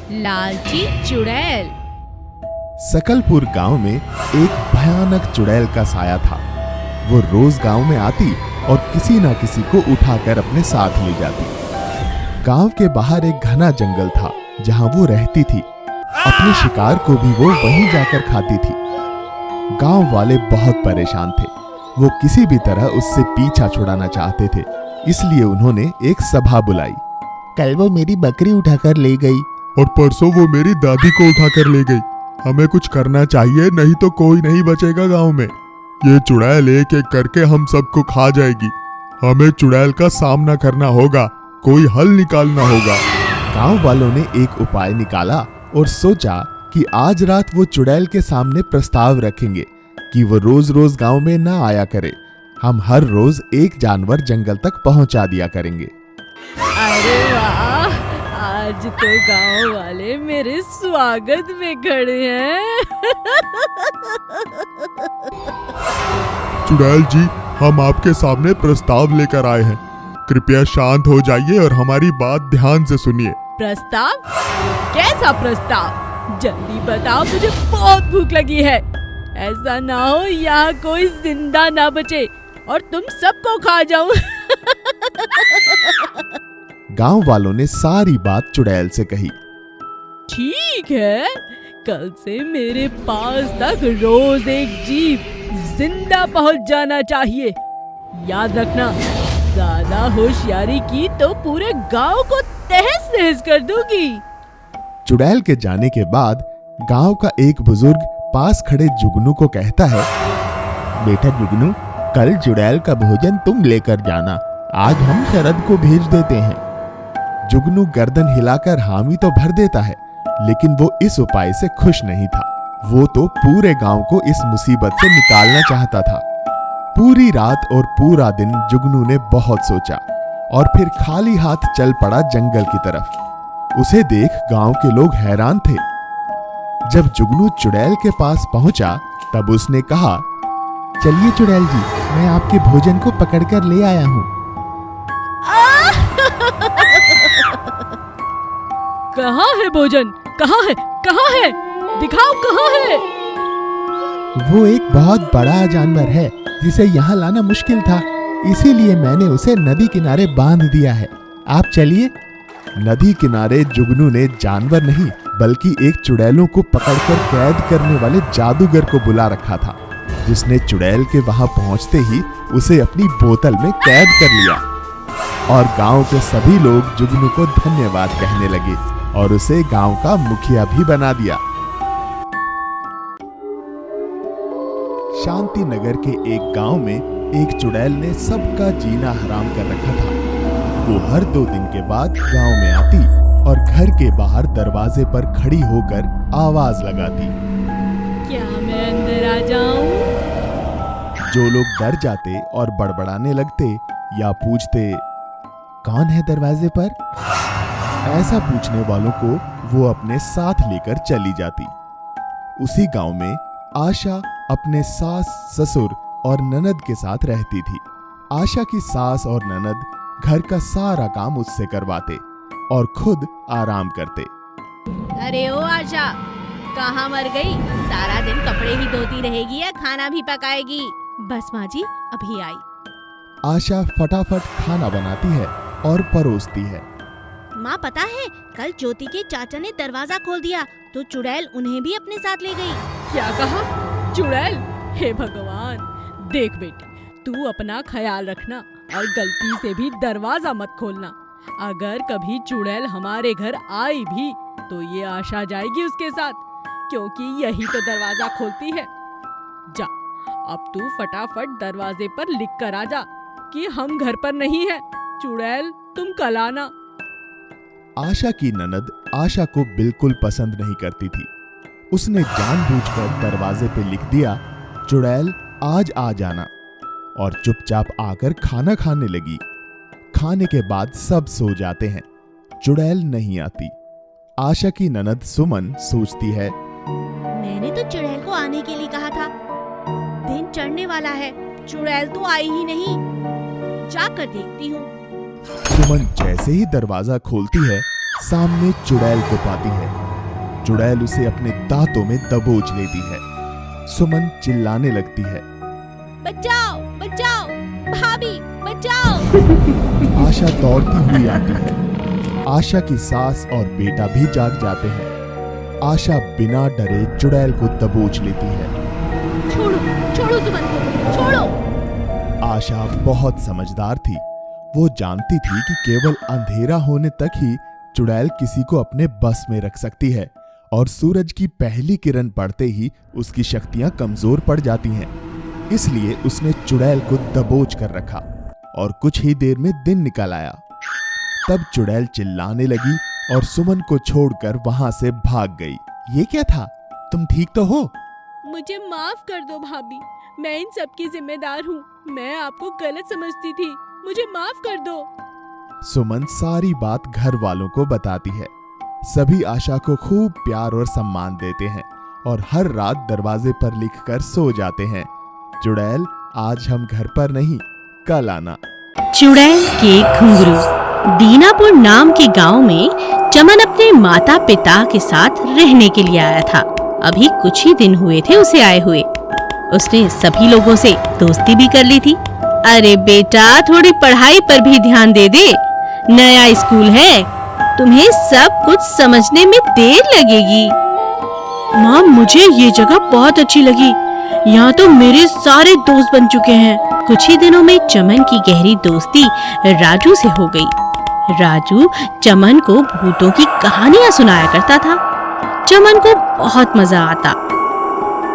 लालची चुड़ैल। सकलपुर गांव में एक भयानक चुड़ैल का साया था। वो रोज गांव में आती और किसी ना किसी को उठाकर अपने साथ ले जाती। गांव के बाहर एक घना जंगल था जहां वो रहती थी। अपने शिकार को भी वो वहीं जाकर खाती थी। गांव वाले बहुत परेशान थे। वो किसी भी तरह उससे पीछा छुड़ाना चाहते थे, इसलिए उन्होंने एक सभा बुलाई। कल वो मेरी बकरी उठाकर ले गई और परसों वो मेरी दादी को उठाकर ले गई। हमें कुछ करना चाहिए, नहीं तो कोई नहीं बचेगा गांव में। ये चुड़ैल एक एक करके हम सबको खा जाएगी। हमें चुड़ैल का सामना करना होगा, कोई हल निकालना होगा। गांव वालों ने एक उपाय निकाला और सोचा कि आज रात वो चुड़ैल के सामने प्रस्ताव रखेंगे कि वो रोज रोज गांव में ना आया करे। हम हर रोज एक जानवर जंगल तक पहुंचा दिया करेंगे। अरे वाह, आज तो गांव वाले मेरे स्वागत में खड़े हैं। चुड़ैल जी, हम आपके सामने प्रस्ताव लेकर आए हैं। कृपया शांत हो जाइए और हमारी बात ध्यान से सुनिए। प्रस्ताव? कैसा प्रस्ताव? जल्दी बताओ, मुझे बहुत भूख लगी है। ऐसा ना हो यहाँ कोई जिंदा ना बचे और तुम सबको खा जाऊं। गांव वालों ने सारी बात चुड़ैल से कही। ठीक है, कल से मेरे पास तक रोज एक जीव जिंदा पहुंच जाना चाहिए। याद रखना, ज्यादा होशियारी की तो पूरे गांव को तहस नहस कर दूंगी। चुड़ैल के जाने के बाद गांव का एक बुजुर्ग पास खड़े जुगनू को कहता है, बेटा जुगनू, कल चुड़ैल का भोजन तुम लेकर जाना। आज हम शरद को भेज देते हैं। जुगनू गर्दन हिलाकर हामी तो भर देता है, लेकिन वो इस उपाय से खुश नहीं था। वो तो पूरे गांव को इस मुसीबत से निकालना चाहता था। पूरी रात और पूरा दिन जुगनू ने बहुत सोचा और फिर खाली हाथ चल पड़ा जंगल की तरफ। उसे देख गांव के लोग हैरान थे। जब जुगनू चुड़ैल के पास पहुंचा तब उसने कहा, चलिए चुड़ैल जी, मैं आपके भोजन को पकड़कर ले आया हूँ। कहाँ है भोजन? कहाँ है? कहाँ है? दिखाओ, कहाँ है? वो एक बहुत बड़ा जानवर है जिसे यहाँ लाना मुश्किल था, इसीलिए मैंने उसे नदी किनारे बांध दिया है। आप चलिए। नदी किनारे जुगनू ने जानवर नहीं बल्कि एक चुड़ैलों को पकड़कर कैद करने वाले जादूगर को बुला रखा था, जिसने चुड़ैल के वहां पहुंचते ही उसे अपनी बोतल में कैद कर लिया। और गांव के सभी लोग जुगनू को धन्यवाद कहने लगे और उसे गांव का मुखिया भी बना दिया। शांति नगर के एक गांव में एक चुड़ैल ने सबका जीना हराम कर रखा था। वो हर 2 दिन के बाद गांव में आती और घर के बाहर दरवाजे पर खड़ी होकर आवाज लगाती, क्या मैं अंदर आ जाऊं? जो लोग डर जाते और बड़बड़ाने लगते या पूछते, कौन है दरवाजे पर? ऐसा पूछने वालों को वो अपने साथ लेकर चली जाती। उसी गांव में आशा अपने सास, ससुर और ननद के साथ रहती थी। आशा की सास और ननद घर का सारा काम उससे करवाते और खुद आराम करते। अरे ओ आशा, कहाँ मर गई? सारा दिन कपड़े ही धोती रहेगी या खाना भी पकाएगी? बस माँ जी, अभी आई। आशा फटाफट खाना बनाती है और परोसती है। माँ, पता है कल ज्योति के चाचा ने दरवाजा खोल दिया तो चुड़ैल उन्हें भी अपने साथ ले गई। क्या कहा? चुड़ैल? हे भगवान! देख बेटी, तू अपना ख्याल रखना और गलती से भी दरवाजा मत खोलना। अगर कभी चुड़ैल हमारे घर आई भी तो ये आशा जाएगी उसके साथ, क्योंकि यही तो दरवाजा खोलती है। जा, अब तू फटाफट दरवाजे पर लिख कर आ जा कि हम घर पर नहीं है। चुड़ैल, तुम कल आना। आशा की ननद आशा को बिल्कुल पसंद नहीं करती थी। उसने जानबूझकर दरवाजे पे लिख दिया, चुड़ैल आज आ जाना, और चुपचाप आकर खाना खाने लगी। खाने के बाद सब सो जाते हैं, चुड़ैल नहीं आती। आशा की ननद सुमन सोचती है, मैंने तो चुड़ैल को आने के लिए कहा था। दिन चढ़ने वाला है, चुड़ैल तो आई ही नहीं। जाकर देखती हूँ। सुमन जैसे ही दरवाजा खोलती है सामने चुड़ैल को पाती है। चुड़ैल उसे अपने दांतों में दबोच लेती है। सुमन चिल्लाने लगती है, बचाओ बचाओ, भाभी बचाओ। आशा दौड़ती हुई आती है। आशा की सास और बेटा भी जाग जाते हैं। आशा बिना डरे चुड़ैल को दबोच लेती है। छोड़ो छोड़ो सुमन को, छोड़ो। आशा बहुत समझदार थी। वो जानती थी कि केवल अंधेरा होने तक ही चुड़ैल किसी को अपने बस में रख सकती है और सूरज की पहली किरण पड़ते ही उसकी शक्तियां कमजोर पड़ जाती हैं। इसलिए उसने चुड़ैल को दबोच कर रखा और कुछ ही देर में दिन निकल आया। तब चुड़ैल चिल्लाने लगी और सुमन को छोड़कर वहां से भाग गई। ये क्या था? तुम ठीक तो हो? मुझे माफ कर दो भाभी, मैं इन सब की जिम्मेदार हूँ। मैं आपको गलत समझती थी, मुझे माफ कर दो। सुमन सारी बात घर वालों को बताती है। सभी आशा को खूब प्यार और सम्मान देते हैं और हर रात दरवाजे पर लिखकर सो जाते हैं, चुड़ैल आज हम घर पर नहीं, कल आना। चुड़ैल के घुंघरू। दीनापुर नाम के गांव में चमन अपने माता पिता के साथ रहने के लिए आया था। अभी कुछ ही दिन हुए थे उसे आए हुए। उसने सभी लोगों से दोस्ती भी कर ली थी। अरे बेटा, थोड़ी पढ़ाई पर भी ध्यान दे दे, नया स्कूल है, तुम्हें सब कुछ समझने में देर लगेगी। माँ, मुझे ये जगह बहुत अच्छी लगी, यहाँ तो मेरे सारे दोस्त बन चुके हैं। कुछ ही दिनों में चमन की गहरी दोस्ती राजू से हो गई। राजू चमन को भूतों की कहानियां सुनाया करता था। चमन को बहुत मजा आता।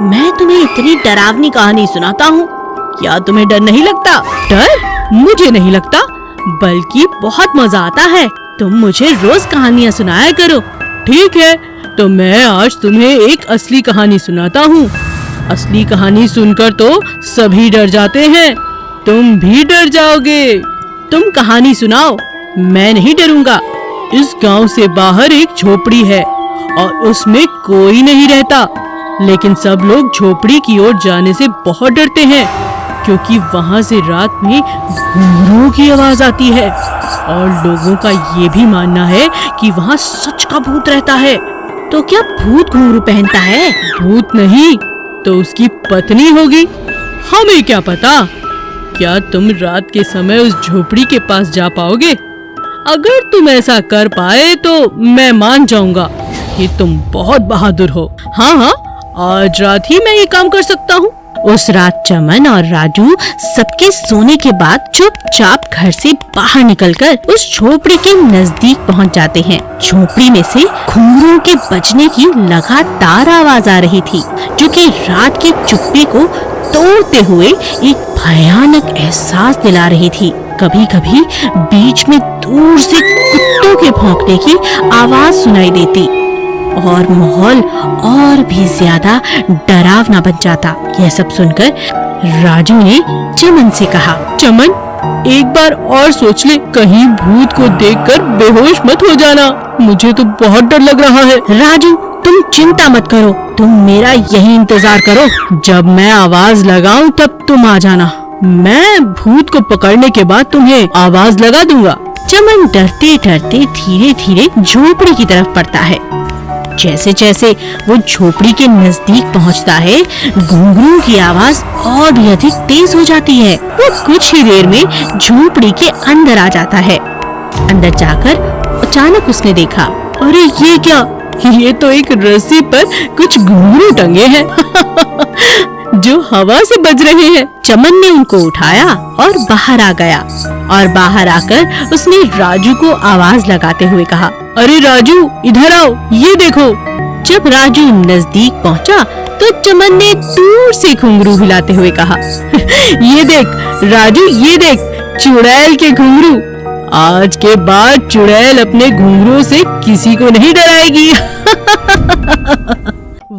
मैं तुम्हें इतनी डरावनी कहानी सुनाता हूँ, क्या तुम्हें डर नहीं लगता? डर? मुझे नहीं लगता, बल्कि बहुत मजा आता है। तुम मुझे रोज कहानियाँ सुनाया करो। ठीक है, तो मैं आज तुम्हें एक असली कहानी सुनाता हूँ। असली कहानी सुनकर तो सभी डर जाते हैं, तुम भी डर जाओगे। तुम कहानी सुनाओ, मैं नहीं डरूंगा। इस गांव से बाहर एक झोपड़ी है और उसमें कोई नहीं रहता, लेकिन सब लोग झोपड़ी की ओर जाने से बहुत डरते हैं, क्योंकि वहाँ से रात में घुंघरूओं की आवाज आती है और लोगों का ये भी मानना है कि वहाँ सच का भूत रहता है। तो क्या भूत घुंघरू पहनता है? भूत नहीं तो उसकी पत्नी होगी, हमें क्या पता। क्या तुम रात के समय उस झोपड़ी के पास जा पाओगे? अगर तुम ऐसा कर पाए तो मैं मान जाऊंगा कि तुम बहुत बहादुर हो। हाँ हाँ, आज रात ही मैं ये काम कर सकता हूँ। उस रात चमन और राजू सबके सोने के बाद चुपचाप घर से बाहर निकलकर उस झोपड़ी के नजदीक पहुंच जाते हैं। झोपड़ी में से घुंघरूओं के बजने की लगातार आवाज आ रही थी, जो कि रात की चुप्पी को तोड़ते हुए एक भयानक एहसास दिला रही थी। कभी कभी बीच में दूर से कुत्तों के भौंकने की आवाज सुनाई देती और माहौल और भी ज्यादा डरावना बन जाता। यह सब सुनकर राजू ने चमन से कहा, चमन, एक बार और सोच ले, कहीं भूत को देखकर बेहोश मत हो जाना, मुझे तो बहुत डर लग रहा है। राजू, तुम चिंता मत करो, तुम मेरा यही इंतजार करो, जब मैं आवाज लगाऊं तब तुम आ जाना, मैं भूत को पकड़ने के बाद तुम्हें आवाज लगा दूंगा। चमन डरते डरते धीरे धीरे झोपड़ी की तरफ बढ़ता है। जैसे जैसे वो झोपड़ी के नजदीक पहुंचता है, घुंघरू की आवाज और भी अधिक तेज हो जाती है। वो कुछ ही देर में झोपड़ी के अंदर आ जाता है। अंदर जाकर अचानक उसने देखा, अरे ये क्या, ये तो एक रस्सी पर कुछ घुंघरू टंगे हैं जो हवा से बज रहे हैं। चमन ने उनको उठाया और बाहर आ गया और बाहर आकर उसने राजू को आवाज लगाते हुए कहा, अरे राजू, इधर आओ, ये देखो। जब राजू नजदीक पहुंचा तो चमन ने दूर से घुंघरू हिलाते हुए कहा, ये देख राजू, ये देख चुड़ैल के घुंघरू। आज के बाद चुड़ैल अपने घुंघरू से किसी को नहीं डराएगी।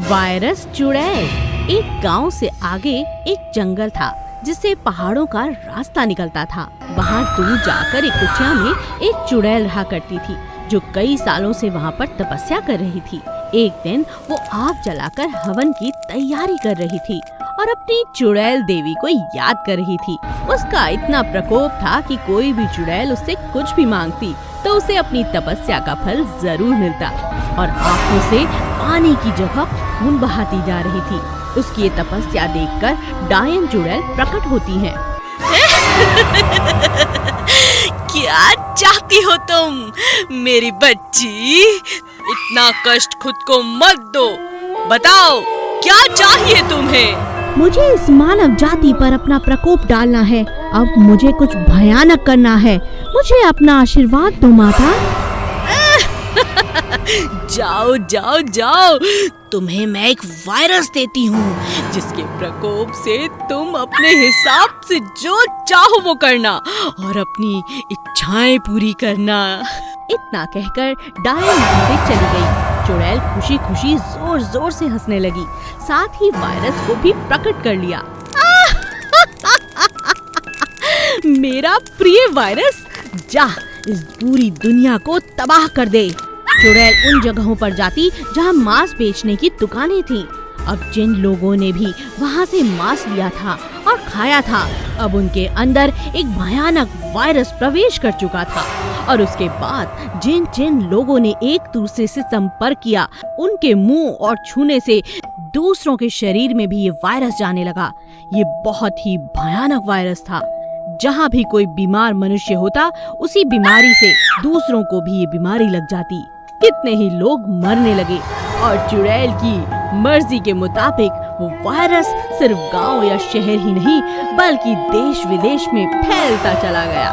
वायरस चुड़ैल। एक गांव से आगे एक जंगल था जिससे पहाड़ों का रास्ता निकलता था। वहां दूर जाकर एक कुटिया में एक चुड़ैल रहा करती थी, जो कई सालों से वहां पर तपस्या कर रही थी। एक दिन वो आग जलाकर हवन की तैयारी कर रही थी और अपनी चुड़ैल देवी को याद कर रही थी। उसका इतना प्रकोप था कि कोई भी चुड़ैल उससे कुछ भी मांगती तो उसे अपनी तपस्या का फल जरूर मिलता और आंखों से पानी की जगह खून बहाती जा रही थी। उसकी ये तपस्या देखकर डायन चुड़ैल प्रकट होती हैं। क्या चाहती हो तुम मेरी बच्ची? इतना कष्ट खुद को मत दो, बताओ क्या चाहिए तुम्हें? मुझे इस मानव जाति पर अपना प्रकोप डालना है। अब मुझे कुछ भयानक करना है। मुझे अपना आशीर्वाद दो माता। जाओ जाओ जाओ, तुम्हें मैं एक वायरस देती हूँ जिसके प्रकोप से तुम अपने हिसाब से जो चाहो वो करना और अपनी इच्छाएं पूरी करना। इतना कहकर डायन वहाँ से चली गई। चुड़ैल खुशी खुशी जोर जोर से हंसने लगी, साथ ही वायरस को भी प्रकट कर लिया। मेरा प्रिय वायरस, जा इस पूरी दुनिया को तबाह कर दे। चुड़ैल उन जगहों पर जाती जहाँ मांस बेचने की दुकानें थीं। अब जिन लोगों ने भी वहाँ से मांस लिया था और खाया था, अब उनके अंदर एक भयानक वायरस प्रवेश कर चुका था और उसके बाद जिन जिन लोगों ने एक दूसरे से संपर्क किया, उनके मुंह और छूने से दूसरों के शरीर में भी ये वायरस जाने लगा। ये बहुत ही भयानक वायरस था। जहाँ भी कोई बीमार मनुष्य होता, उसी बीमारी से दूसरों को भी ये बीमारी लग जाती। कितने ही लोग मरने लगे और चुड़ैल की मर्जी के मुताबिक वो वायरस सिर्फ गांव या शहर ही नहीं बल्कि देश विदेश में फैलता चला गया।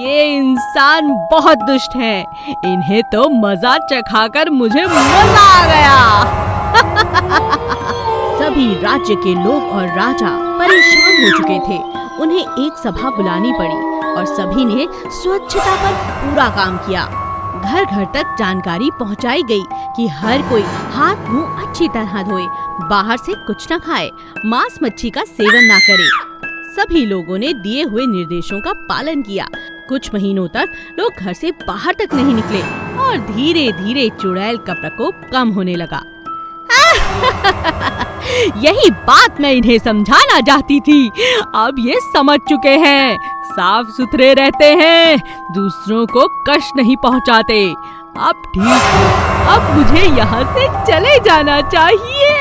ये इंसान बहुत दुष्ट हैं। इन्हें तो मजा चखाकर मुझे मजा आ गया। सभी राज्य के लोग और राजा परेशान हो चुके थे। उन्हें एक सभा बुलानी पड़ी और सभी ने स्वच्छता पर पूरा काम किया। घर घर तक जानकारी पहुंचाई गई कि हर कोई हाथ मुंह अच्छी तरह धोए, बाहर से कुछ न खाए, मांस मच्छी का सेवन ना करे। सभी लोगों ने दिए हुए निर्देशों का पालन किया। कुछ महीनों तक लोग घर से बाहर तक नहीं निकले और धीरे धीरे चुड़ैल का प्रकोप कम होने लगा। यही बात मैं इन्हें समझाना चाहती थी। अब ये समझ चुके हैं। साफ सुथरे रहते हैं, दूसरों को कष्ट नहीं पहुंचाते। अब ठीक है, अब मुझे यहाँ से चले जाना चाहिए।